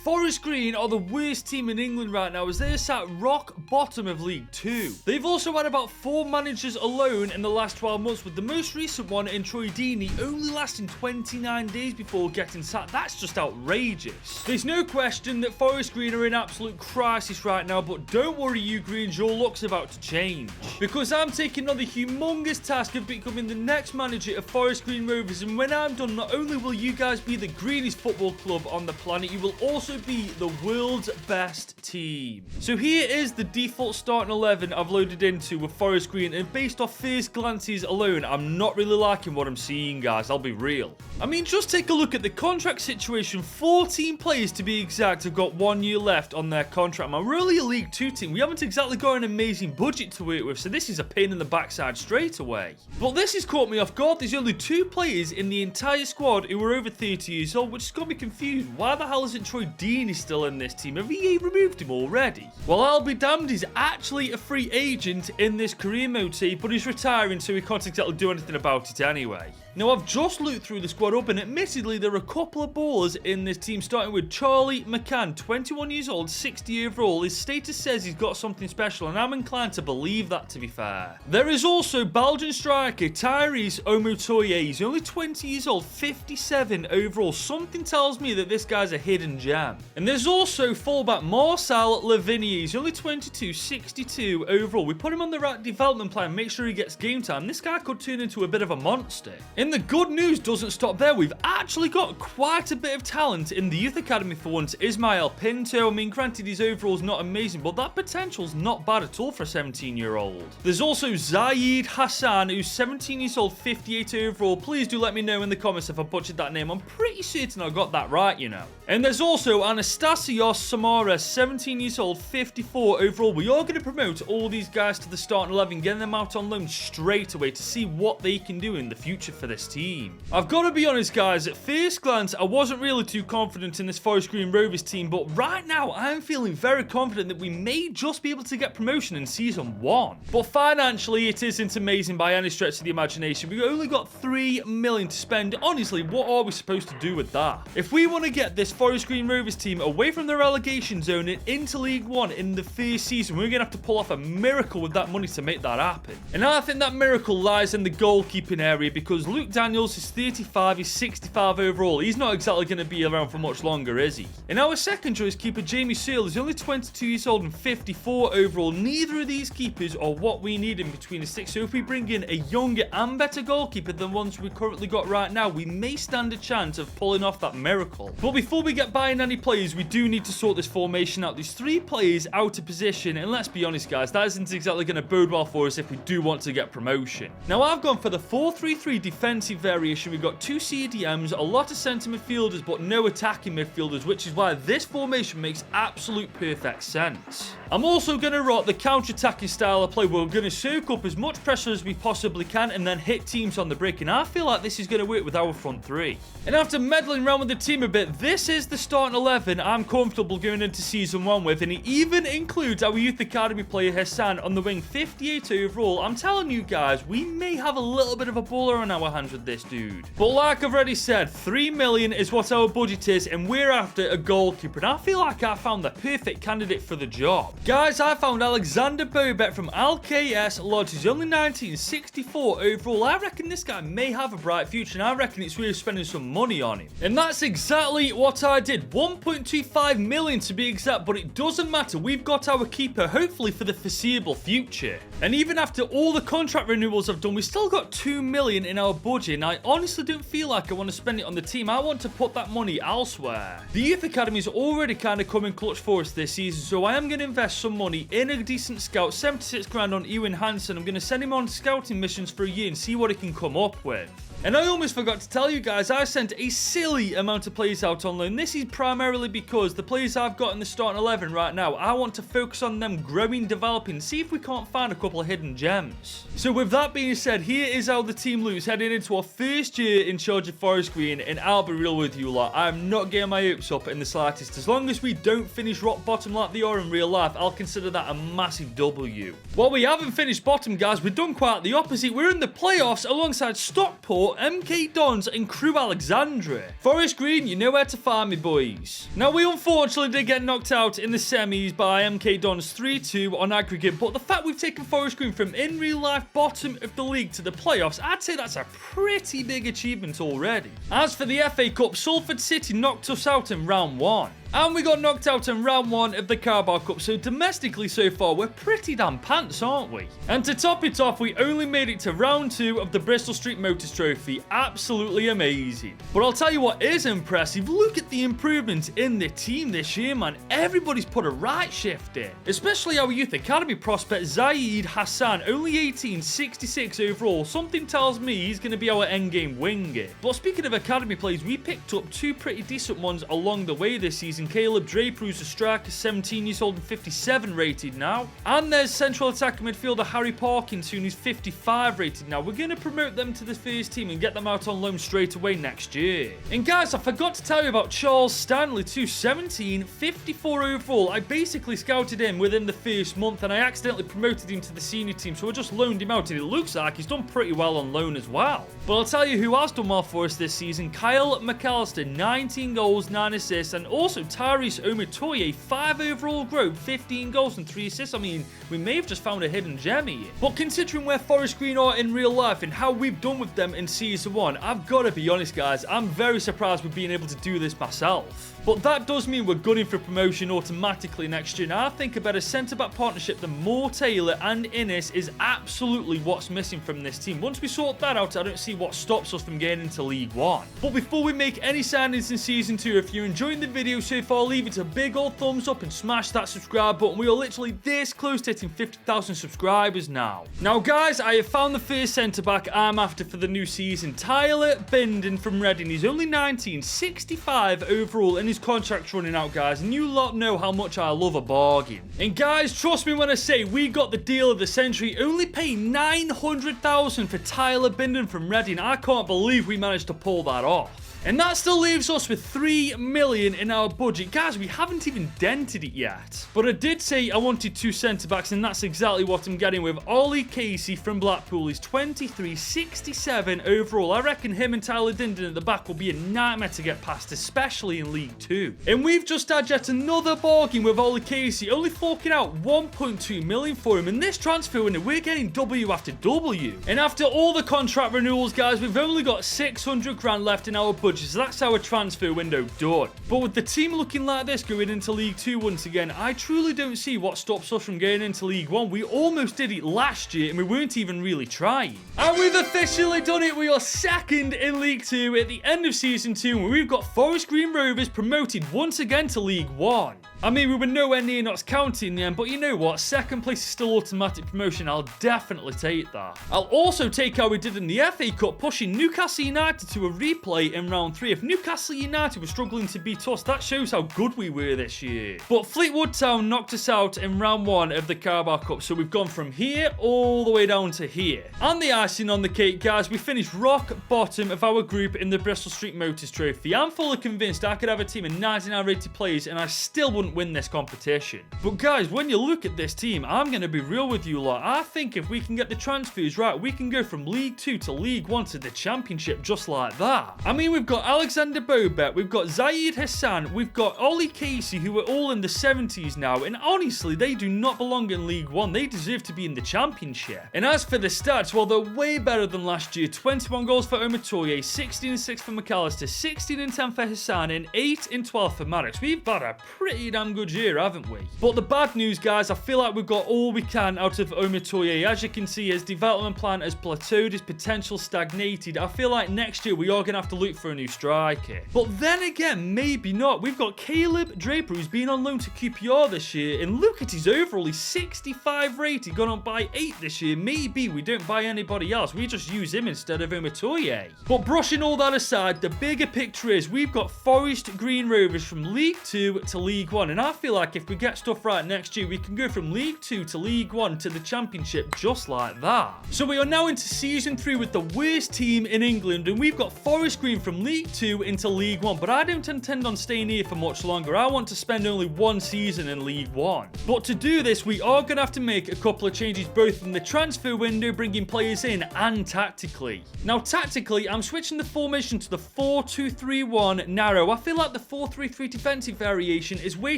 Forest Green are the worst team in England right now as they're sat rock bottom of League 2. They've also had about 4 managers alone in the last 12 months, with the most recent one in Troy Deeney only lasting 29 days before getting sacked. That's just outrageous. There's no question that Forest Green are in absolute crisis right now, but don't worry you Greens, your luck's about to change. Because I'm taking on the humongous task of becoming the next manager of Forest Green Rovers, and when I'm done, not only will you guys be the greenest football club on the planet, you will also be the world's best team. So here is the default starting 11 I've loaded into with Forest Green, and based off first glances alone, I'm not really liking what I'm seeing, guys. I'll be real. I mean, just take a look at the contract situation. 14 players to be exact have got 1 year left on their contract. Man, we're only a League 2 team. We haven't exactly got an amazing budget to work with, so this is a pain in the backside straight away. But this has caught me off guard. There's only 2 players in the entire squad who are over 30 years old, which has got me confused. Why the hell isn't Troy Deeney still in this team? Have EA removed him already? Well, I'll be damned, he's actually a free agent in this career mode save, but he's retiring, so he can't exactly do anything about it anyway. Now, I've just looked through the squad up, and admittedly, there are a couple of ballers in this team, starting with Charlie McCann, 21 years old, 60 overall. His status says he's got something special, and I'm inclined to believe that, to be fair. There is also Belgian striker Tyrese Omotoye. He's only 20 years old, 57 overall. Something tells me that this guy's a hidden gem. And there's also fullback Marcel Lavinia. He's only 22, 62 overall. We put him on the right development plan, make sure he gets game time. This guy could turn into a bit of a monster. And the good news doesn't stop there. We've actually got quite a bit of talent in the youth academy for once. Ismail Pinto, I mean, granted his overall's not amazing, but that potential's not bad at all for a 17-year-old. There's also Zaid Hassan, who's 17 years old, 58 overall. Please do let me know in the comments if I butchered that name. I'm pretty certain I got that right, you know. And there's also Anastasios Samara, 17 years old, 54 overall. We are going to promote all these guys to the starting 11, getting them out on loan straight away to see what they can do in the future for this team. I've got to be honest, guys, at first glance, I wasn't really too confident in this Forest Green Rovers team, but right now, I'm feeling very confident that we may just be able to get promotion in Season 1. But financially, it isn't amazing by any stretch of the imagination. We've only got 3 million to spend. Honestly, what are we supposed to do with that? If we want to get this Forest Green Rovers team away from the relegation zone and into League 1 in the first season, we're going to have to pull off a miracle with that money to make that happen. And I think that miracle lies in the goalkeeping area, because Luke Daniels is 35, he's 65 overall. He's not exactly going to be around for much longer, is he? And our second choice keeper, Jamie Searle, is only 22 years old and 54 overall. Neither of these keepers are what we need in between the sticks. So if we bring in a younger and better goalkeeper than ones we currently got right now, we may stand a chance of pulling off that miracle. But before we get buying any players, we do need to sort this formation out. There's 3 players out of position, and let's be honest, guys, that isn't exactly going to bode well for us if we do want to get promotion. Now, I've gone for the 4-3-3 defensive variation. We've got 2 CDMs, a lot of centre midfielders, but no attacking midfielders, which is why this formation makes absolute perfect sense. I'm also going to rock the counter-attacking style of play. We're going to soak up as much pressure as we possibly can and then hit teams on the break, and I feel like this is going to work with our front 3. And after meddling around with the team a bit, this is the starting 11 I'm comfortable going into Season 1 with, and it even includes our youth academy player Hassan on the wing, 58 overall. I'm telling you guys, we may have a little bit of a baller on our hands with this dude. But like I've already said, 3 million is what our budget is, and we're after a goalkeeper, and I feel like I found the perfect candidate for the job. Guys, I found Alexander Bobet from LKS Lodge. He's only 19, 64 overall. I reckon this guy may have a bright future, and I reckon it's worth spending some money on him. And that's exactly what I did. 1.25 million to be exact, but it doesn't matter. We've got our keeper, hopefully for the foreseeable future. And even after all the contract renewals I've done, we've still got 2 million in our budget, and I honestly don't feel like I want to spend it on the team. I want to put that money elsewhere. The youth academy is already kind of coming clutch for us this season, so I am going to invest some money in a decent scout. 76 grand on Ewan Hansen. I'm going to send him on scouting missions for a year and see what he can come up with. And I almost forgot to tell you guys, I sent a silly amount of players out on loan. This is primarily because the players I've got in the starting 11 right now, I want to focus on them growing, developing, see if we can't find a couple of hidden gems. So with that being said, here is how the team looks heading into our first year in charge of Forest Green, and I'll be real with you lot, I'm not getting my hopes up in the slightest. As long as we don't finish rock bottom like they are in real life, I'll consider that a massive W. Well, we haven't finished bottom, guys. We've done quite the opposite. We're in the playoffs alongside Stockport Newport, MK Dons, and Crew Alexandra. Forest Green, you know where to find me, boys. Now, we unfortunately did get knocked out in the semis by MK Dons 3-2 on aggregate, but the fact we've taken Forest Green from in real life bottom of the league to the playoffs, I'd say that's a pretty big achievement already. As for the FA Cup, Salford City knocked us out in round 1. And we got knocked out in round 1 of the Carabao Cup, so domestically so far, we're pretty damn pants, aren't we? And to top it off, we only made it to round 2 of the Bristol Street Motors Trophy. Absolutely amazing. But I'll tell you what is impressive, look at the improvements in the team this year, man. Everybody's put a right shift in. Especially our youth academy prospect, Zaid Hassan, only 18, 66 overall. Something tells me he's going to be our endgame winger. But speaking of academy players, we picked up 2 pretty decent ones along the way this season. Caleb Draper, who's a striker, 17 years old and 57 rated now. And there's central attacking midfielder Harry Parkinson, who's 55 rated now. We're going to promote them to the first team and get them out on loan straight away next year. And guys, I forgot to tell you about Charles Stanley too, 17, 54 overall. I basically scouted him within the first month and I accidentally promoted him to the senior team, so I just loaned him out and it looks like he's done pretty well on loan as well. But I'll tell you who has done well for us this season, Kyle McAllister, 19 goals, 9 assists, and also Tyrese Omotoye, 5 overall growth, 15 goals and 3 assists. I mean, we may have just found a hidden gem here. But considering where Forest Green are in real life and how we've done with them in Season 1, I've got to be honest, guys, I'm very surprised with being able to do this myself. But that does mean we're gunning for promotion automatically next year. Now, I think a better centre-back partnership than Moore, Taylor and Innes is absolutely what's missing from this team. Once we sort that out, I don't see what stops us from getting into League 1. But before we make any signings in Season 2, if you're enjoying the video so far, leave it a big old thumbs up and smash that subscribe button. We are literally this close to hitting 50,000 subscribers now. Now, guys, I have found the first centre-back I'm after for the new season. Tyler Binden from Reading. He's only 19, 65 overall, and his contract's running out, guys, and you lot know how much I love a bargain. And guys, trust me when I say we got the deal of the century, only paying 900,000 for Tyler Binden from Reading. I can't believe we managed to pull that off. And that still leaves us with 3 million in our budget. Guys, we haven't even dented it yet. But I did say I wanted 2 centre-backs, and that's exactly what I'm getting with Ollie Casey from Blackpool. He's 23, 67 overall. I reckon him and Tyler Binden at the back will be a nightmare to get past, especially in League 2. And we've just had yet another bargain with Ollie Casey, only forking out 1.2 million for him. And this transfer window, we're getting W after W. And after all the contract renewals, guys, we've only got 600 grand left in our budget. So that's our transfer window done. But with the team looking like this going into League 2 once again, I truly don't see what stops us from getting into League 1. We almost did it last year and we weren't even really trying. And we've officially done it. We are second in League 2 at the end of Season 2, and we've got Forest Green Rovers promoted once again to League 1. I mean, we were nowhere near Notts County in the end, but you know what? Second place is still automatic promotion. I'll definitely take that. I'll also take how we did in the FA Cup, pushing Newcastle United to a replay in round 3. If Newcastle United were struggling to beat us, that shows how good we were this year. But Fleetwood Town knocked us out in round 1 of the Carabao Cup, so we've gone from here all the way down to here. And the icing on the cake, guys, we finished rock bottom of our group in the Bristol Street Motors Trophy. I'm fully convinced I could have a team of 99 rated players and I still wouldn't win this competition. But guys, when you look at this team, I'm going to be real with you lot. I think if we can get the transfers right, we can go from League 2 to League 1 to the Championship just like that. I mean, we've got Alexander Bobet, we've got Zaid Hassan, we've got Ollie Casey, who are all in the 70s now, and honestly, they do not belong in League 1. They deserve to be in the Championship. And as for the stats, well, they're way better than last year. 21 goals for Omotoye, 16 and 6 for McAllister, 16 and 10 for Hassan, and 8 and 12 for Maddox. We've had a pretty damn good year, haven't we? But the bad news, guys, I feel like we've got all we can out of Omotoye. As you can see, his development plan has plateaued, his potential stagnated. I feel like next year we are going to have to look for a new striker. But then again, maybe not. We've got Caleb Draper, who's been on loan to QPR this year, and look at his overall. He's 65 rated, gone on by 8 this year. Maybe we don't buy anybody else. We just use him instead of Omotoye. But brushing all that aside, the bigger picture is we've got Forest Green Rovers from League 2 to League 1. 1. And I feel like if we get stuff right next year, we can go from League 2 to League 1 to the Championship just like that. So we are now into Season 3 with the worst team in England, and we've got Forest Green from League 2 into League 1. But I don't intend on staying here for much longer. I want to spend only one season in League 1. But to do this, we are going to have to make a couple of changes, both in the transfer window, bringing players in, and tactically. Now, tactically, I'm switching the formation to the 4-2-3-1 narrow. I feel like the 4-3-3 defensive variation is way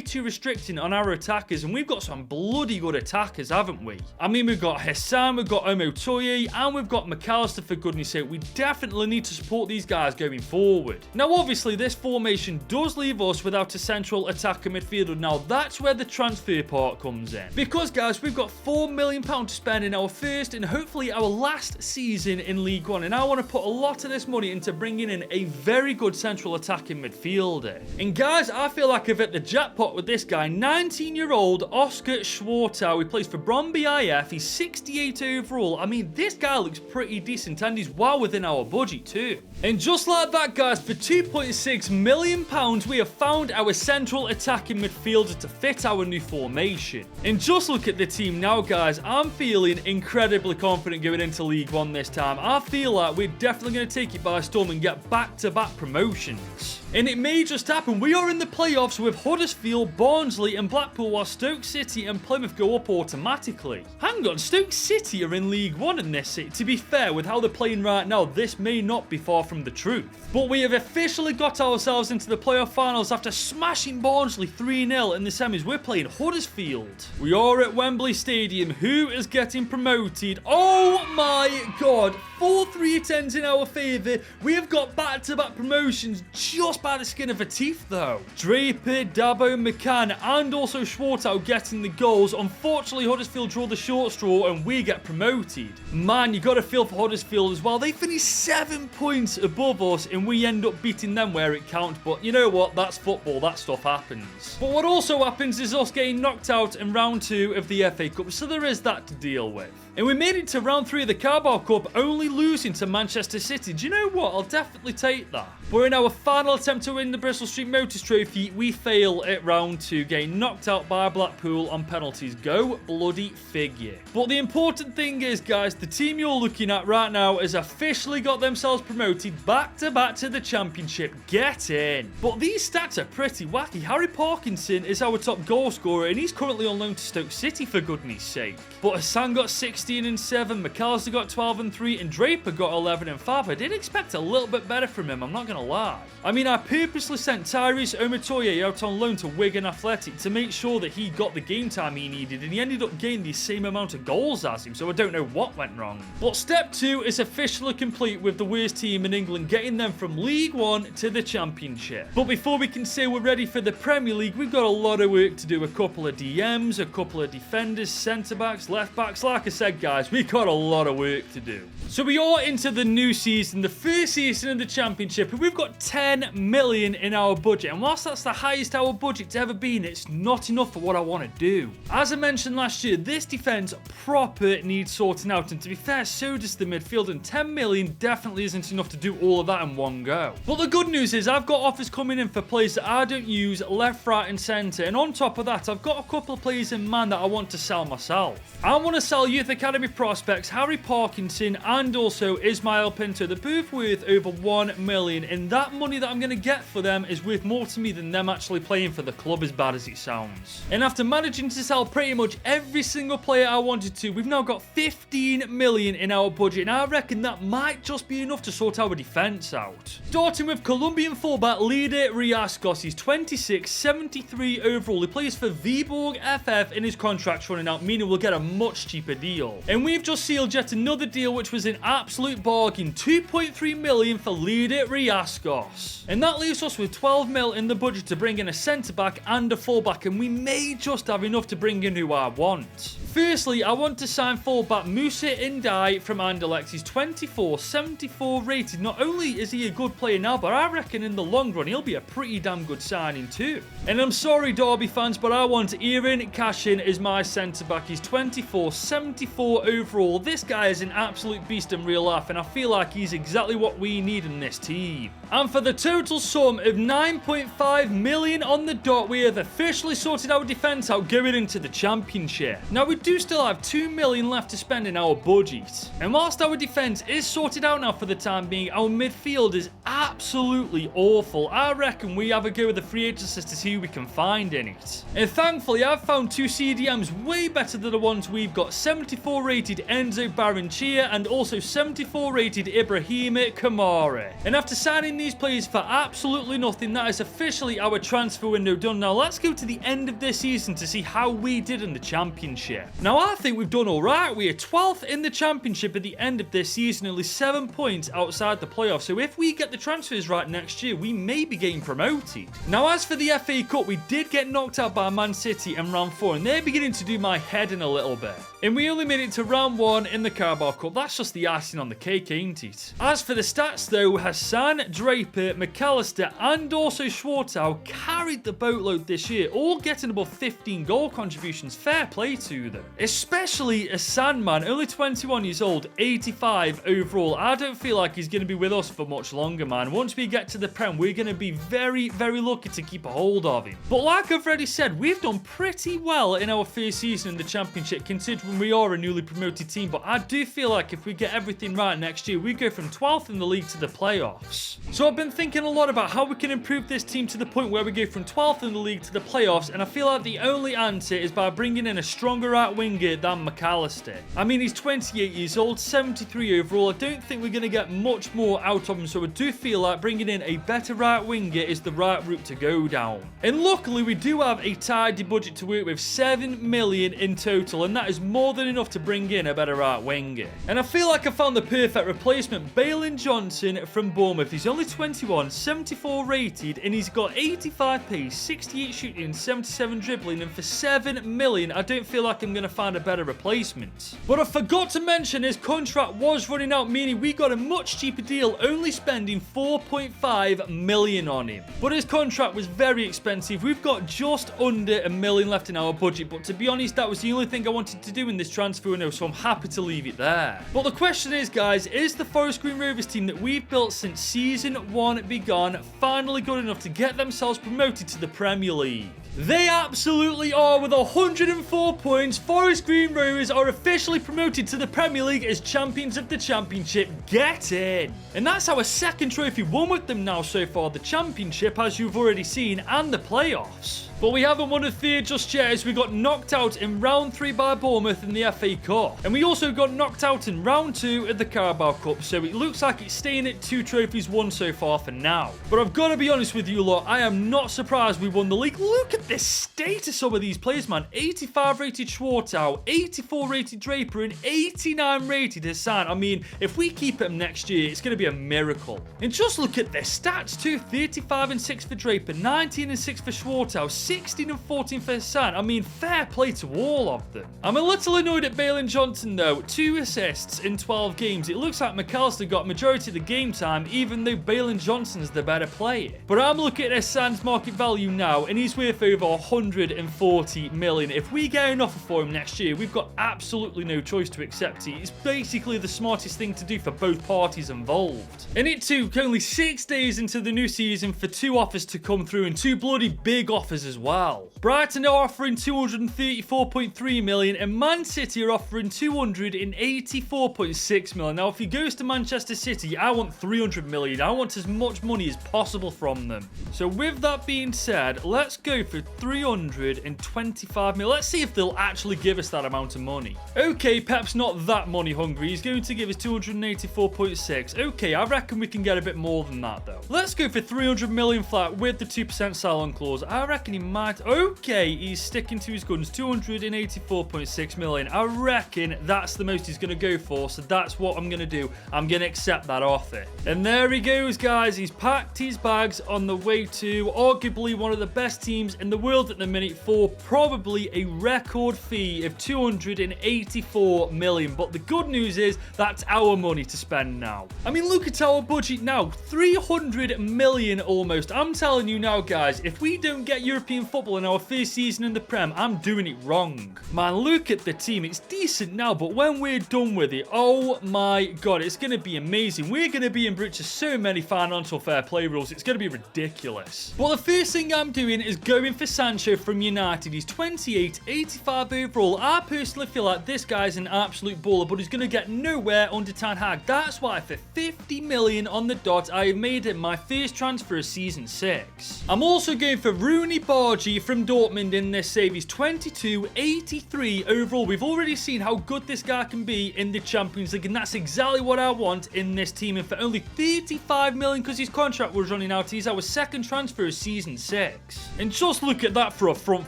too restricting on our attackers, and we've got some bloody good attackers, haven't we? I mean, we've got Hassan, we've got Omotoye, and we've got McAllister, for goodness sake. We definitely need to support these guys going forward. Now, obviously, this formation does leave us without a central attacker midfielder. Now, that's where the transfer part comes in. Because, guys, we've got £4 million to spend in our first and hopefully our last season in League 1, and I want to put a lot of this money into bringing in a very good central attacking midfielder. And guys, I feel like I've hit the jackpot with this guy, 19-year-old Oscar Schwartau. He plays for Bromby IF. He's 68 overall. I mean, this guy looks pretty decent, and he's well within our budget too. And just like that, guys, for £2.6 million, we have found our central attacking midfielder to fit our new formation. And just look at the team now, guys. I'm feeling incredibly confident going into League 1 this time. I feel like we're definitely going to take it by storm and get back-to-back promotions. And it may just happen. We are in the playoffs with Huddersfield, Barnsley and Blackpool, while Stoke City and Plymouth go up automatically. Hang on, Stoke City are in League 1 in this city. To be fair, with how they're playing right now, this may not be far from the truth. But we have officially got ourselves into the playoff finals after smashing Barnsley 3-0 in the semis. We're playing Huddersfield. We are at Wembley Stadium. Who is getting promoted? Oh my god. 4-3-10s in our favour. We have got back-to-back promotions just by the skin of our teeth, though. Draper, Dabo, McCann, and also Schwartau getting the goals. Unfortunately, Huddersfield draw the short straw and we get promoted. Man, you got to feel for Huddersfield as well. They finished 7 points above us and we end up beating them where it counts. But you know what? That's football. That stuff happens. But what also happens is us getting knocked out in round 2 of the FA Cup. So there is that to deal with. And we made it to round 3 of the Carabao Cup, only losing to Manchester City. Do you know what? I'll definitely take that. But in our final attempt to win the Bristol Street Motors Trophy, we fail at round 2, getting knocked out by Blackpool on penalties. Go bloody figure. But the important thing is, guys, the team you're looking at right now has officially got themselves promoted back-to-back to the Championship. Get in. But these stats are pretty wacky. Harry Parkinson is our top goal scorer, and he's currently on loan to Stoke City, for goodness sake. But Hassan got 16 and 7, McAllister got 12 and 3, and Draper got 11 and 5. I did expect a little bit better from him, I'm not going to lie. I mean, I purposely sent Tyrese Omotoye out on loan to Wigan Athletic to make sure that he got the game time he needed, and he ended up getting the same amount of goals as him, so I don't know what went wrong. But step 2 is officially complete with the worst team in England, getting them from League 1 to the Championship. But before we can say we're ready for the Premier League, we've got a lot of work to do. A couple of DMs, a couple of defenders, centre-backs, left-backs. Like I said, guys, we've got a lot of work to do. So we are into the new season, the first season of the Championship, and we've got 10 million in our budget. And whilst that's the highest our budget's ever been, it's not enough for what I want to do. As I mentioned last year, this defence proper needs sorting out, and to be fair, so does the midfield, and 10 million definitely isn't enough to do all of that in one go. But the good news is I've got offers coming in for players that I don't use left, right and centre, and on top of that, I've got a couple of players in mind that I want to sell myself. I want to sell Youth Academy prospects Harry Parkinson and also Ismail Pinto. They're both worth over 1 million, and that money that I'm going to get for them is worth more to me than them actually playing for the club, as bad as it sounds. And after managing to sell pretty much every single player I wanted to, we've now got 15 million in our budget, and I reckon that might just be enough to sort our defence out. Starting with Colombian fullback Líder Riascos. He's 26, 73 overall. He plays for Viborg FF, and his contract's running out, meaning we'll get a much cheaper deal. And we've just sealed yet another deal, which was an absolute bargain. 2.3 million for Líder Riascos. And that leaves us with 12 mil in the budget to bring in a centre-back and a full-back, and we may just have enough to bring in who I want. Firstly, I want to sign fullback Musa Indai from Anderlecht. He's 24, 74 rated. Not only is he a good player now, but I reckon in the long run, he'll be a pretty damn good signing too. And I'm sorry, Derby fans, but I want Aaron Cashin as my centre-back. He's 24, 74 overall. This guy is an absolute beast in real life, and I feel like he's exactly what we need in this team. And for the total sum of 9.5 million on the dot, we have officially sorted our defence out going into the Championship. Now, we do still have 2 million left to spend in our budget. And whilst our defence is sorted out now for the time being, our midfield is absolutely awful. I reckon we have a go with the free agencies to see who we can find in it. And thankfully, I've found 2 CDMs way better than the ones we've got. 74 rated Enzo Barrenechea and also 74 rated Ibrahima Kamara. And after signing these players for absolutely nothing, that is officially our transfer window done. Now let's go to the end of this season to see how we did in the Championship. Now I think we've done alright. We are 12th in the Championship at the end of this season, only 7 points outside the playoffs. So if we get the transfers right next year, we may be getting promoted. Now as for the FA Cup, we did get knocked out by Man City in round 4, and they're beginning to do my head in a little bit. And we only made it to round 1 in the Carabao Cup. That's just the icing on the cake, ain't it? As for the stats though, Hassan, Draper, McAllister and also Schwartau carried the boatload this year, all getting above 15 goal contributions. Fair play to them. Especially Hassan, man, only 21 years old, 85 overall. I don't feel like he's going to be with us for much longer, man. Once we get to the Prem, we're going to be very, very lucky to keep a hold of him. But like I've already said, we've done pretty well in our first season in the Championship, considering we are a newly promoted team. But I do feel like if we get everything right next year, we go from 12th in the league to the playoffs. So I've been thinking a lot about how we can improve this team to the point where we go from 12th in the league to the playoffs, and I feel like the only answer is by bringing in a stronger right winger than McAllister. I mean, he's 28 years old, 73 overall. I don't think we're going to get much more out of him, so I do feel like bringing in a better right winger is the right route to go down. And luckily, we do have a tidy budget to work with, 7 million in total, and that is more than enough to bring in a better right winger. And I feel like I found the perfect replacement, Bailyn Johnson from Bournemouth. He's only 21, 74 rated, and he's got 85 pace, 68 shooting, 77 dribbling, and for 7 million, I don't feel like I'm going to find a better replacement. But I forgot to mention his contract was running out, meaning we got a much cheaper deal, only spending 4.5 million on him. But his contract was very expensive. We've got just under $1 million left in our budget, but to be honest, that was the only thing I wanted to do in this transfer window, so I'm happy to leave it there. But the question is, guys, is the Forest Green Rovers team that we've built since season 1 begun finally good enough to get themselves promoted to the Premier League? They absolutely are. With 104 points, Forest Green Rovers are officially promoted to the Premier League as champions of the Championship. Get in! And that's our second trophy won with them now so far, the Championship, as you've already seen, and the playoffs. But we haven't won a third just yet, as we got knocked out in round 3 by Bournemouth in the FA Cup. And we also got knocked out in round 2 at the Carabao Cup, so it looks like it's staying at 2 trophies won so far for now. But I've got to be honest with you lot, I am not surprised we won the league. Look at this state of some of these players, man. 85 rated Schwartau, 84 rated Draper, and 89 rated Hassan. I mean, if we keep him next year, it's going to be a miracle. And just look at their stats too. 35 and 6 for Draper, 19 and 6 for Schwartau, 16 and 14 for Hassan. I mean, fair play to all of them. I'm a little annoyed at Bailyn Johnson though. 2 assists in 12 games. It looks like McAllister got majority of the game time, even though Bailyn Johnson's the better player. But I'm looking at Hassan's market value now, and he's worth over 140 million. If we get an offer for him next year, we've got absolutely no choice to accept it. It's basically the smartest thing to do for both parties involved. And it took only 6 days into the new season for 2 offers to come through, and 2 bloody big offers as well. Brighton are offering 234.3 million, and Man City are offering 284.6 million. Now, if he goes to Manchester City, I want 300 million. I want as much money as possible from them. So with that being said, let's go for 325 million. Let's see if they'll actually give us that amount of money. Okay, Pep's not that money hungry. He's going to give us 284.6. Okay, I reckon we can get a bit more than that though. Let's go for 300 million flat with the 2% sign-on clause. I reckon he might... Okay, he's sticking to his guns. 284.6 million. I reckon that's the most he's going to go for, so that's what I'm going to do. I'm going to accept that offer. And there he goes, guys. He's packed his bags on the way to arguably one of the best teams in the world at the minute for probably a record fee of 284 million. But the good news is that's our money to spend now. I mean, look at our budget now. 300 million almost. I'm telling you now, guys, if we don't get European football in our first season in the Prem, I'm doing it wrong. Man, look at the team. It's decent now, but when we're done with it, oh my God, it's going to be amazing. We're going to be in breach of so many financial fair play rules. It's going to be ridiculous. But the first thing I'm doing is going for Sancho from United. He's 28, 85 overall. I personally feel like this guy's an absolute baller, but he's going to get nowhere under Ten Hag. That's why for 50 million on the dot, I have made it my first transfer of season 6. I'm also going for Rooney Bargy from Dortmund in this save. He's 22, 83 overall. We've already seen how good this guy can be in the Champions League, and that's exactly what I want in this team. And for only 35 million, because his contract was running out, he's our second transfer of season 6. And just look at that for a front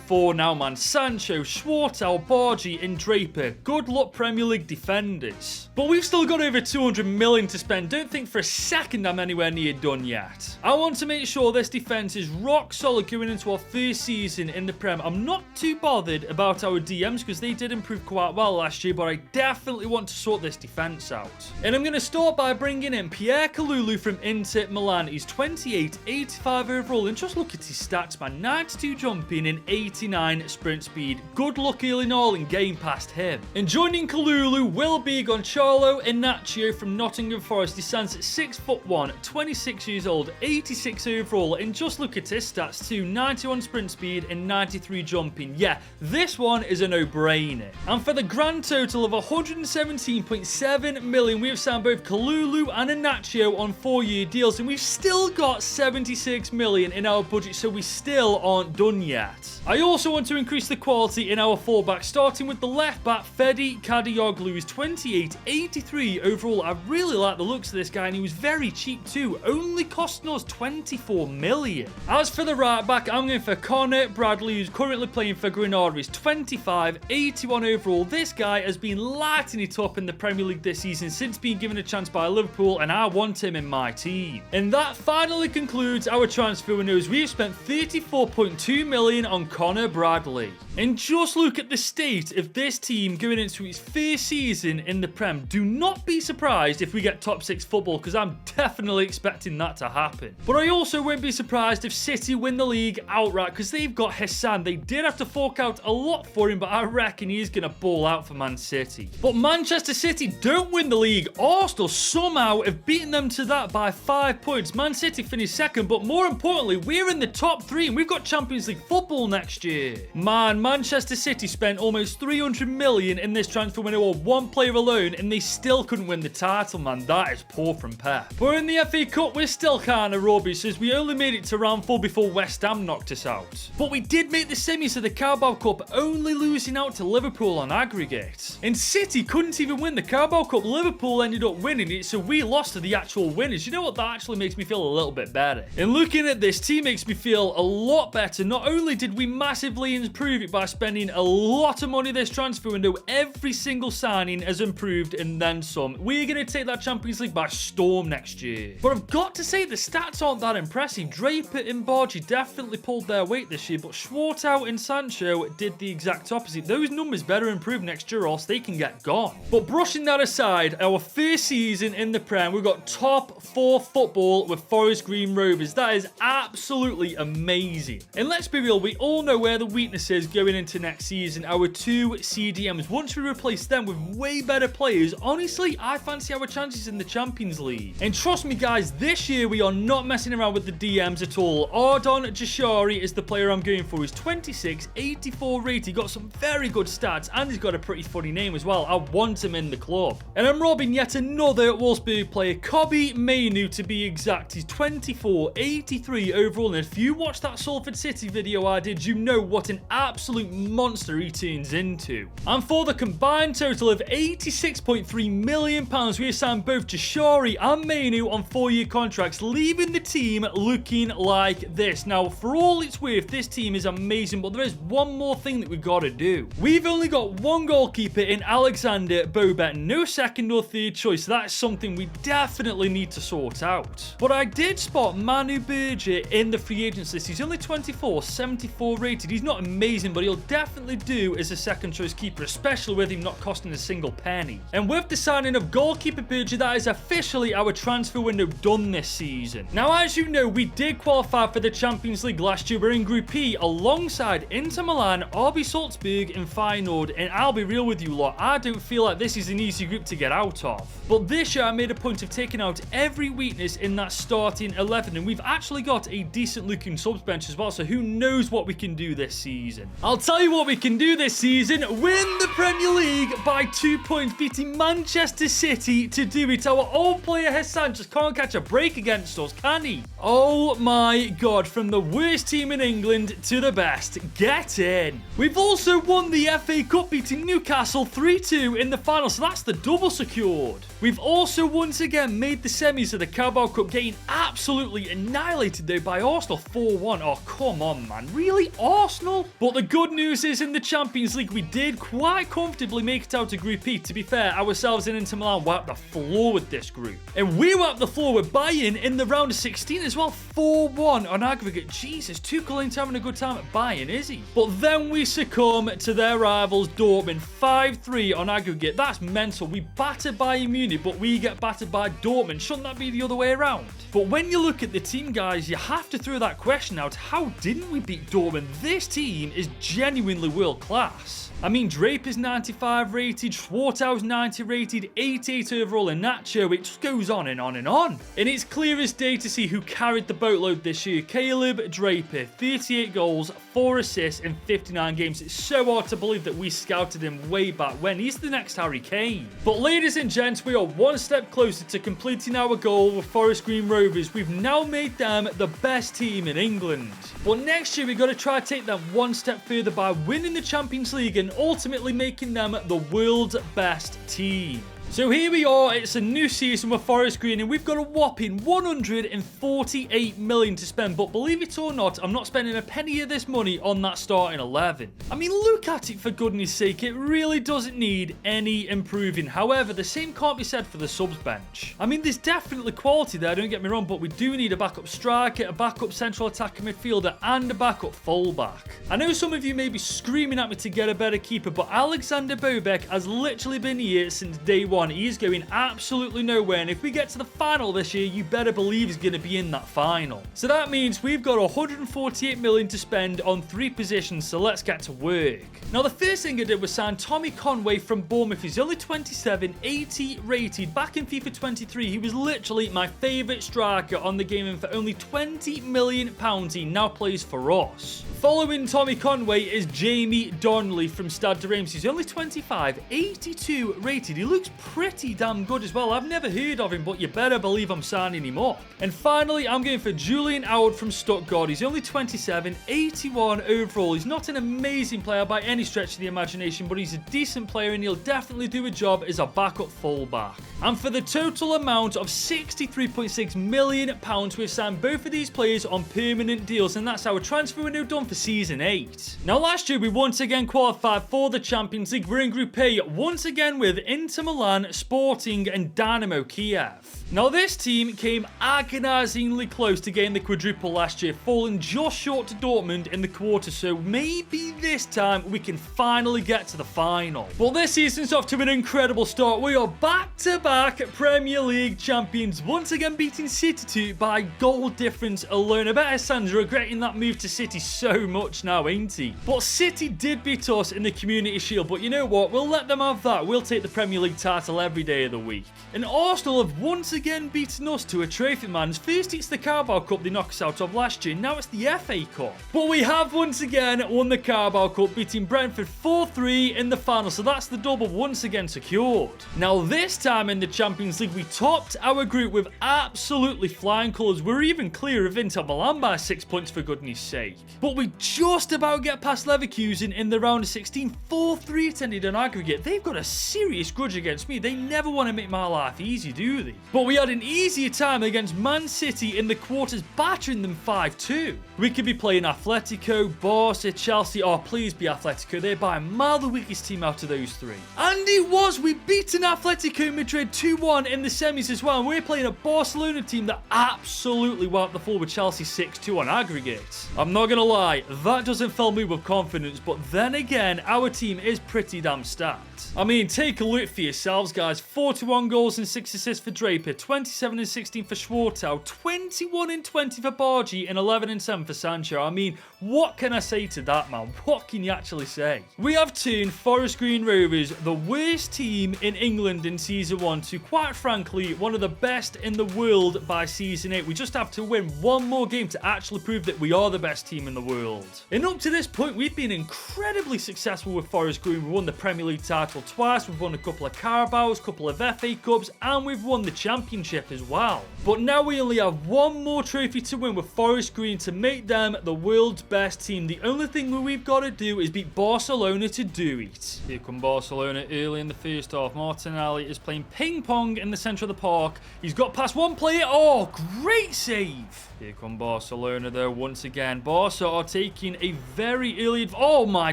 four now, man. Sancho, Schwartau, Bargy, and Draper. Good luck, Premier League defenders. But we've still got over 200 million to spend. Don't think for a second I'm anywhere near done yet. I want to make sure this defense is rock solid going into our first season in the Prem. I'm not too bothered about our DMs because they did improve quite well last year, but I definitely want to sort this defense out. And I'm going to start by bringing in Pierre Kalulu from Inter Milan. He's 28, 85 overall, and just look at his stats, man. 92 jumping and 89 sprint speed. Good luck early all in game past him. And joining Kalulu will be Gonçalo Inácio from Nottingham Forest. He stands at 6'1", 26 years old, 86 overall, and just look at his stats too. 91 sprint speed and 93 jumping. Yeah, this one is a no-brainer. And for the grand total of 117.7 million, we have signed both Kalulu and Inácio on 4-year deals, and we've still got 76 million in our budget, so we still aren't done yet. I also want to increase the quality in our fullback, starting with the left back, Fedi Kadioglu. He's 28, 83 overall. I really like the looks of this guy, and he was very cheap too, only costing us 24 million. As for the right back, I'm going for Connor Bradley, who's currently playing for Granada. He's 25, 81 overall. This guy has been lighting it up in the Premier League this season since being given a chance by Liverpool, and I want him in my team. And that finally concludes our transfer windows. We've spent 34.2 million on Connor Bradley. And just look at the state of this team going into its first season in the Prem. Do not be surprised if we get top 6 football, because I'm definitely expecting that to happen. But I also won't be surprised if City win the league outright, because they've got Hassan. They did have to fork out a lot for him, but I reckon he's going to ball out for Man City. But Manchester City don't win the league. Arsenal somehow have beaten them to that by 5 points. Man City finished second, but more importantly, we're in the top 3 and we've got Champions League football next year. Man, Manchester City spent almost 300 million in this transfer window on one player alone, and they still couldn't win the title, man. That is poor from Pep. But in the FA Cup, we're still kind of rubbish, as we only made it to round 4 before West Ham knocked us out. But we did make the semis of the Carabao Cup, only losing out to Liverpool on aggregate. And City couldn't even win the Carabao Cup. Liverpool ended up winning it, so we lost to the actual winners. You know what? That actually makes me feel a little bit better. And looking at this team makes me feel a lot better. Not only did we massively improve it by spending a lot of money this transfer window, every single signing has improved and then some. We're going to take that Champions League by storm next year. But I've got to say, the stats aren't that impressive. Draper and Bargy definitely pulled their weight this year, but Schwartau and Sancho did the exact opposite. Those numbers better improve next year, or else they can get gone. But brushing that aside, our first season in the Prem, we've got top 4 football with Forest Green Rovers. That is absolutely amazing. And let's be real, we all know where the weakness is going into next season. Our 2 CDMs. Once we replace them with way better players, honestly, I fancy our chances in the Champions League. And trust me, guys, this year we are not messing around with the DMs at all. Ardon Jashari is the player I'm going for. He's 26, 84 rated. He got some very good stats, and he's got a pretty funny name as well. I want him in the club. And I'm robbing yet another Wolfsburg player, Kobe Mainu to be exact. He's 24, 83 overall, and if you watched that Salford City video I did, you know what an absolute monster he turns into. And for the combined total of £86.3 million, we have signed both Jashari and Mainu on 4-year contracts, leaving the team looking like this. Now, for all it's swear if this team is amazing, but there is one more thing that we got to do. We've only got one goalkeeper in Alexander Bobet, no second or third choice. So that's something we definitely need to sort out. But I did spot Manu Berger in the free agents list. He's only 24, 74 rated. He's not amazing, but he'll definitely do as a second choice keeper, especially with him not costing a single penny. And with the signing of goalkeeper Berger, that is officially our transfer window done this season. Now, as you know, we did qualify for the Champions League last year. We're in Group E alongside Inter Milan, RB Salzburg and Feyenoord. And I'll be real with you lot, I don't feel like this is an easy group to get out of. But this year I made a point of taking out every weakness in that starting 11, and we've actually got a decent looking subs bench as well, so who knows what we can do this season. I'll tell you what we can do this season: win the Premier League by 2 points, beating Manchester City to do it. Our old player Hassan just can't catch a break against us, can he? Oh my god, from the worst team in England to the best, get in. We've also won the FA Cup, beating Newcastle 3-2 in the final, so that's the double secured. We've also once again made the semis of the Carabao Cup, getting absolutely annihilated though by Arsenal 4-1. Oh, come on, man. Really, Arsenal? But the good news is in the Champions League, we did quite comfortably make it out to Group E. To be fair, ourselves and Inter Milan wiped the floor with this group. And we wiped the floor with Bayern in the round of 16 as well, 4-1 on aggregate. Jesus, Tuchel ain't having a good time at Bayern, is he? But then we succumb to their rivals Dortmund, 5-3 on aggregate. That's mental. We battered Bayern Munich, but we get battered by Dortmund. Shouldn't that be the other way around? But when you look at the team, guys, you have to throw that question out: how didn't we beat Dortmund? This team is genuinely world class. I mean, Draper's 95 rated, Schwartau's 90 rated, 88 overall, and Nacho. It just goes on and on and on. And it's clear as day to see who carried the boatload this year. Caleb Draper, 38 goals, 4 assists in 59 games. It's so hard to believe that we scouted him way back when. He's the next Harry Kane. But ladies and gents, we are one step closer to completing our goal with Forest Green Rovers. We've now made them the best team in England. But next year, we've got to try to take them one step further by winning the Champions League and ultimately making them the world's best team. So here we are, it's a new season with Forest Green, and we've got a whopping 148 million to spend. But believe it or not, I'm not spending a penny of this money on that starting 11. I mean, look at it, for goodness sake. It really doesn't need any improving. However, the same can't be said for the subs bench. I mean, there's definitely quality there, don't get me wrong, but we do need a backup striker, a backup central attacking midfielder, and a backup fullback. I know some of you may be screaming at me to get a better keeper, but Alexander Bobek has literally been here since day one. He's going absolutely nowhere, and if we get to the final this year, you better believe he's going to be in that final. So that means we've got 148 million to spend on 3 positions, so let's get to work. Now, the first thing I did was sign Tommy Conway from Bournemouth. He's only 27, 80 rated. Back in FIFA 23, he was literally my favourite striker on the game, and for only £20 million, he now plays for us. Following Tommy Conway is Jamie Donnelly from Stade de Reims. He's only 25, 82 rated. He looks pretty damn good as well. I've never heard of him, but you better believe I'm signing him up. And finally, I'm going for Julian Howard from Stuttgart. He's only 27, 81 overall. He's not an amazing player by any stretch of the imagination, but he's a decent player, and he'll definitely do a job as a backup fullback. And for the total amount of £63.6 million, we've signed both of these players on permanent deals, and that's our transfer window done for Season 8. Now, last year we once again qualified for the Champions League. We're in Group A once again with Inter Milan, Sporting, and Dynamo Kiev. Now, this team came agonisingly close to getting the quadruple last year, falling just short to Dortmund in the quarters, so maybe this time we can finally get to the final. But this season's off to an incredible start. We are back-to-back Premier League champions, once again beating City 2 by goal difference alone. I bet Hassan's regretting that move to City so much now, ain't he? But City did beat us in the Community Shield, but you know what? We'll let them have that. We'll take the Premier League title every day of the week. And Arsenal have once again beaten us to a trophy, man. First it's the Carabao Cup they knocked us out of last year, now it's the FA Cup. But we have once again won the Carabao Cup, beating Brentford 4-3 in the final, so that's the double once again secured. Now, this time in the Champions League, we topped our group with absolutely flying colours. We're even clear of Inter Milan by 6 points, for goodness sake. But we just about get past Leverkusen in the round of 16, 4-3 attended on aggregate. They've got a serious grudge against me. They never want to make my life easy, do they? But But we had an easier time against Man City in the quarters, battering them 5-2. We could be playing Atletico, Barca, Chelsea. Oh, please be Atletico. They're by a mile the weakest team out of those three. And it was. We beat an Atletico Madrid 2-1 in the semis as well. And we're playing a Barcelona team that absolutely wiped the floor with Chelsea 6-2 on aggregate. I'm not going to lie, that doesn't fill me with confidence. But then again, our team is pretty damn stacked. I mean, take a look for yourselves, guys. 41 goals and 6 assists for Draper, 27 and 16 for Schwartau, 21 and 20 for Bargi, and 11 and 7 for Sancho. I mean, what can I say to that, man? What can you actually say? We have turned Forest Green Rovers, the worst team in England in Season 1, to, quite frankly, one of the best in the world by Season 8. We just have to win one more game to actually prove that we are the best team in the world. And up to this point, we've been incredibly successful with Forest Green. We won the Premier League title twice, we've won a couple of Carabaos, a couple of FA Cups, and we've won the Championship as well. But now we only have one more trophy to win with Forest Green to make them the world's best team. The only thing we've got to do is beat Barcelona to do it. Here come Barcelona early in the first half. Martinelli is playing ping pong in the centre of the park. He's got past one player. Oh, great save. Here come Barcelona though once again. Barca are taking a very early... Oh my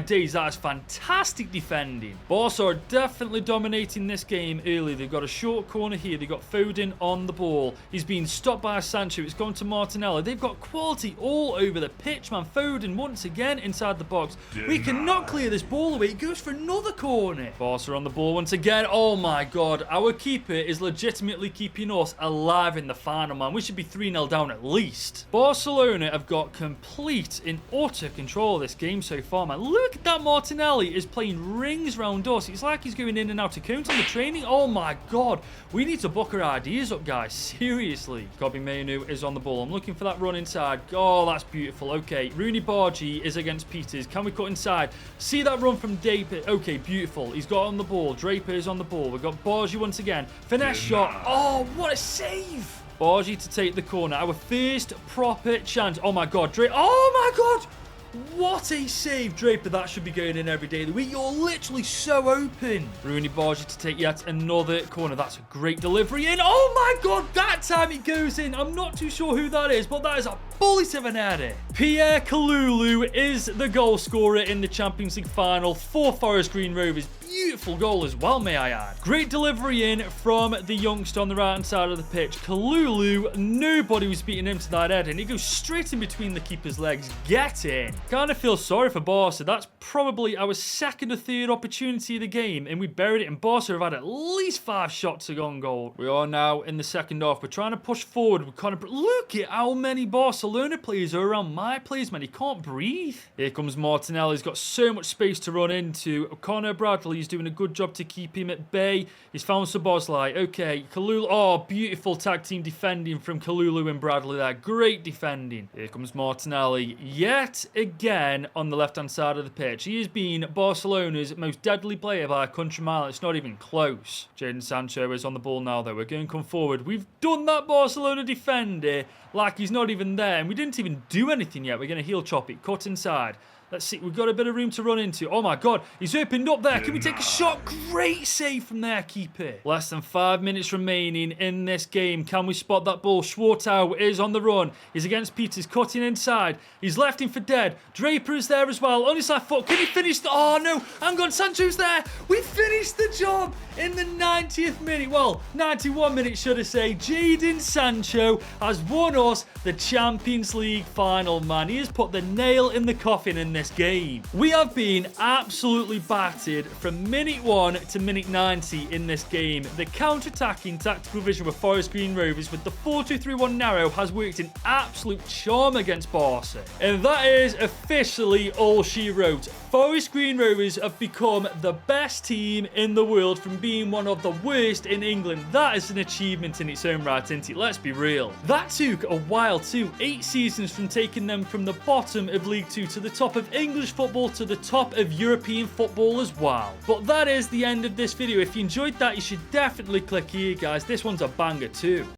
days, that is fantastic defending. Barca are definitely dominating this game early. They've got a short corner here. They've got Foden on the ball. He's being stopped by Sancho. It's gone to Martinelli. They've got quality all over the pitch, man. Foden once again inside the box. We cannot clear this ball away. It goes for another corner. Barca on the ball once again. Oh my god. Our keeper is legitimately keeping us alive in the final, man. We should be 3-0 down at least. Barcelona have got complete and utter control of this game so far, man. Look at that. Martinelli is playing rings round us. It's like he's going in and out of counts on the training. Oh my god. We need to book our ideas up, guys. Seriously. Kobe Mainu is on the ball. I'm looking for that run inside. Oh, that's beautiful. Okay. Rooney Bargi is against Peters. Can we cut inside? See that run from Draper? Okay, beautiful. He's got on the ball. Draper is on the ball. We've got Bargi once again. Finesse shot. Oh, what a save. Bargi to take the corner. Our first proper chance. Oh my god, Draper. Oh my god. What a save, Draper. That should be going in every day of the week. You're literally so open. Rooney Bargi to take yet another corner. That's a great delivery in. Oh my god, that time it goes in. I'm not too sure who that is, but that is a bullet of an header. Pierre Kalulu is the goal scorer in the Champions League final for Forest Green Rovers. Beautiful goal as well, may I add. Great delivery in from the youngster on the right-hand side of the pitch. Kalulu, nobody was beating him to that head, and he goes straight in between the keeper's legs. Get in. Kind of feel sorry for Barca. That's probably our second or third opportunity of the game, and we buried it, and Barca have had at least 5 shots to go on goal. We are now in the second half. We're trying to push forward. We're kind of... Look at how many Barcelona players are around my players, man. He can't breathe. Here comes Martinelli. He's got so much space to run into. Connor Bradley. He's doing a good job to keep him at bay. He's found Szoboszlai. Okay, Kalulu. Oh, beautiful tag team defending from Kalulu and Bradley there. Great defending. Here comes Martinelli yet again on the left-hand side of the pitch. He has been Barcelona's most deadly player by a country mile. It's not even close. Jadon Sancho is on the ball now, though. We're going to come forward. We've done that Barcelona defender like he's not even there, and we didn't even do anything yet. We're going to heel chop it. Cut inside. Let's see. We've got a bit of room to run into. Oh, my God. He's opened up there. Can we take a shot? Great save from their keeper. Less than 5 minutes remaining in this game. Can we spot that ball? Schwartau is on the run. He's against Peters. Cutting inside. He's left him for dead. Draper is there as well. On his left foot. Can he finish? Oh, no. Hang on. Sancho's there. We finished the job in the 90th minute. Well, 91 minutes, should I say. Jadon Sancho has won us the Champions League final, man. He has put the nail in the coffin in this game. We have been absolutely battered from minute 1 to minute 90 in this game. The counter-attacking tactical vision with Forest Green Rovers with the 4-2-3-1 narrow has worked in absolute charm against Barca. And that is officially all she wrote. Forest Green Rovers have become the best team in the world from being one of the worst in England. That is an achievement in its own right, isn't it? Let's be real. That took a while too. 8 seasons from taking them from the bottom of League 2 to the top of English football to the top of European football as well. But that is the end of this video. If you enjoyed that, you should definitely click here, guys. This one's a banger too.